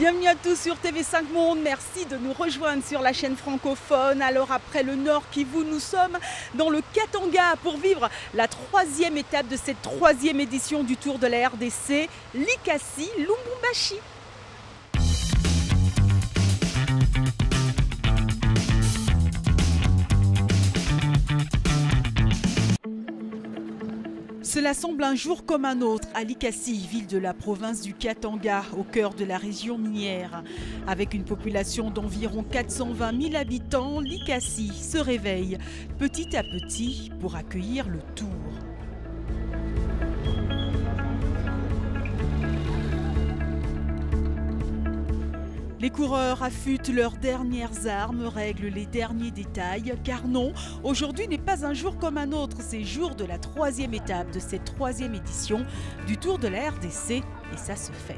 Bienvenue à tous sur TV5 Monde, merci de nous rejoindre sur la chaîne francophone. Alors après le Nord Kivu, nous sommes dans le Katanga pour vivre la troisième étape de cette troisième édition du Tour de la RDC, Likasi Lubumbashi. Cela semble un jour comme un autre à Likasi, ville de la province du Katanga, au cœur de la région minière. Avec une population d'environ 420 000 habitants, Likasi se réveille petit à petit pour accueillir le Tour. Les coureurs affûtent leurs dernières armes, règlent les derniers détails, car non, aujourd'hui n'est pas un jour comme un autre, c'est jour de la troisième étape de cette troisième édition du Tour de la RDC, et ça se fête.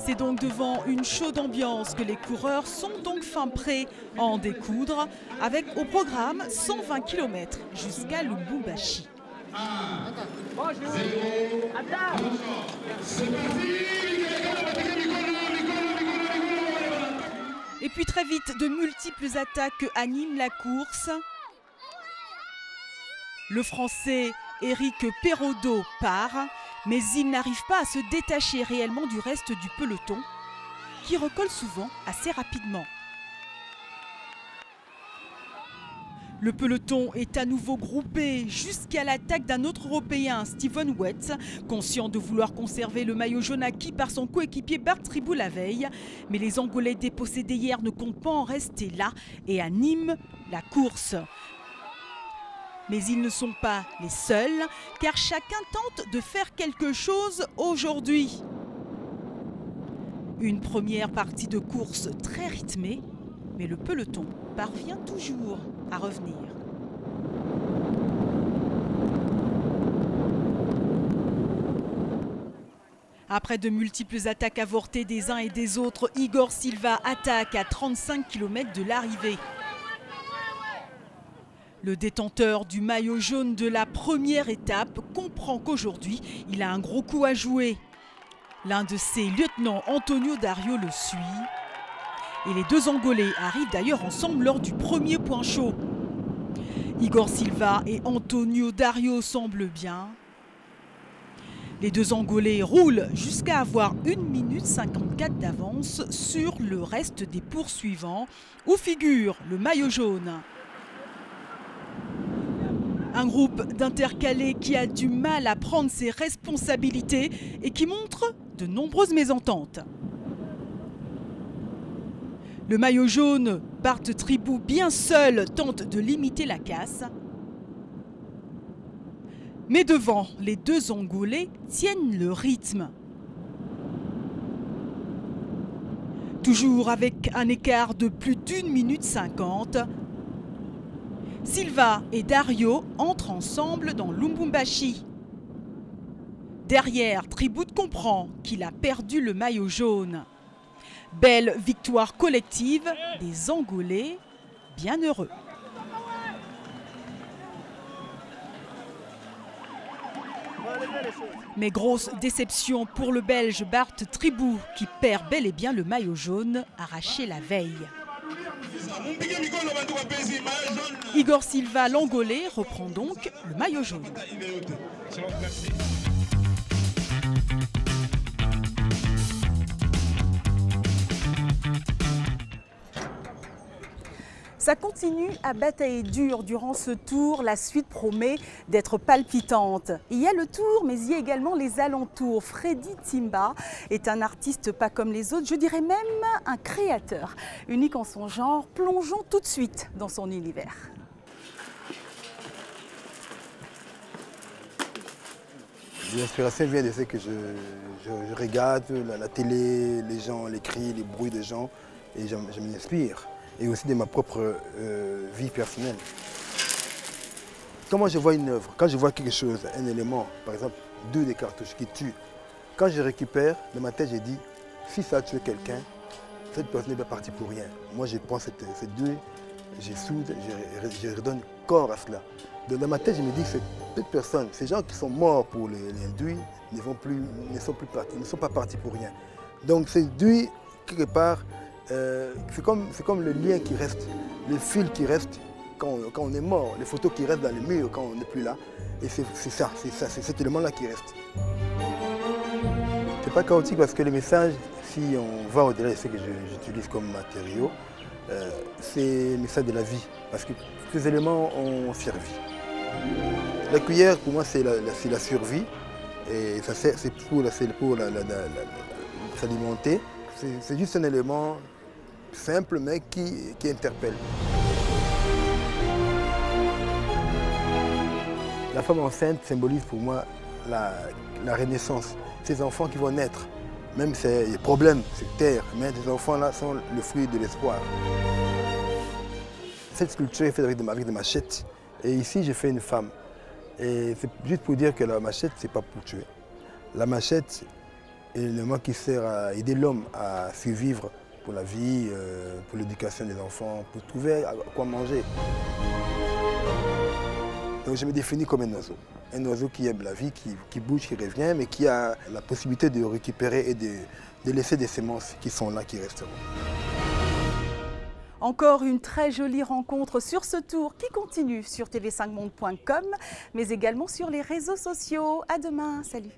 C'est donc devant une chaude ambiance que les coureurs sont donc fin prêts à en découdre, avec au programme 120 km jusqu'à Lubumbashi. Et puis très vite, de multiples attaques animent la course. Le Français Éric Perraudot part, mais il n'arrive pas à se détacher réellement du reste du peloton, qui recolle souvent assez rapidement. Le peloton est à nouveau groupé jusqu'à l'attaque d'un autre Européen, Steven Wetz, conscient de vouloir conserver le maillot jaune acquis par son coéquipier Bart Tribou la veille. Mais les Angolais dépossédés hier ne comptent pas en rester là et animent la course. Mais ils ne sont pas les seuls, car chacun tente de faire quelque chose aujourd'hui. Une première partie de course très rythmée, mais le peloton parvient toujours à revenir. Après de multiples attaques avortées des uns et des autres, Igor Silva attaque à 35 km de l'arrivée. Le détenteur du maillot jaune de la première étape comprend qu'aujourd'hui, il a un gros coup à jouer. L'un de ses lieutenants, Antonio Dario, le suit. Et les deux Angolais arrivent d'ailleurs ensemble lors du premier point chaud. Igor Silva et Antonio Dario semblent bien. Les deux Angolais roulent jusqu'à avoir 1 minute 54 d'avance sur le reste des poursuivants, où figure le maillot jaune. Un groupe d'intercalés qui a du mal à prendre ses responsabilités et qui montre de nombreuses mésententes. Le maillot jaune, Bart Tribou bien seul, tente de limiter la casse. Mais devant, les deux Angolais tiennent le rythme. Toujours avec un écart de plus d'1 minute 50. Silva et Dario entrent ensemble dans Lubumbashi. Derrière, Tribou comprend qu'il a perdu le maillot jaune. Belle victoire collective des Angolais, bien heureux. Mais grosse déception pour le Belge Bart Tribou qui perd bel et bien le maillot jaune arraché la veille. Igor Silva, l'Angolais, reprend donc le maillot jaune. Ça continue à batailler dur durant ce tour. La suite promet d'être palpitante. Il y a le tour, mais il y a également les alentours. Freddy Timba est un artiste pas comme les autres, je dirais même un créateur. Unique en son genre, plongeons tout de suite dans son univers. L'inspiration vient de ce que je regarde, la télé, les gens, les cris, les bruits des gens, et je m'inspire. Et aussi de ma propre vie personnelle. Comment je vois une œuvre, quand je vois quelque chose, un élément, par exemple, 2 des cartouches qui tuent, quand je récupère, dans ma tête, j'ai dit, si ça tue quelqu'un, cette personne n'est pas partie pour rien. Moi, je prends cette deuil, je soude, je redonne corps à cela. Dans ma tête, je me dis que cette personne, ces gens qui sont morts pour les deuils, ne sont pas partis pour rien. Donc, ce deuil, quelque part, c'est comme le lien qui reste, le fil qui reste quand on est mort, les photos qui restent dans les murs quand on n'est plus là. Et c'est cet élément-là qui reste. C'est pas chaotique parce que le message, si on va au-delà de ce que j'utilise comme matériaux, c'est le message de la vie, parce que ces éléments ont servi. La cuillère, pour moi, c'est la survie, et c'est pour s'alimenter. C'est juste un élément simple, mais qui interpelle. La femme enceinte symbolise pour moi la renaissance. Ces enfants qui vont naître, même si les problèmes, c'est terre, mais ces enfants-là sont le fruit de l'espoir. Cette sculpture est faite avec des machettes. Et ici, j'ai fait une femme. Et c'est juste pour dire que la machette, c'est pas pour tuer. La machette est l'élément qui sert à aider l'homme à survivre pour la vie, pour l'éducation des enfants, pour trouver quoi manger. Donc je me définis comme un oiseau qui aime la vie, qui bouge, qui revient, mais qui a la possibilité de récupérer et de laisser des semences qui sont là, qui resteront. Encore une très jolie rencontre sur ce tour qui continue sur tv5monde.com, mais également sur les réseaux sociaux. À demain, salut.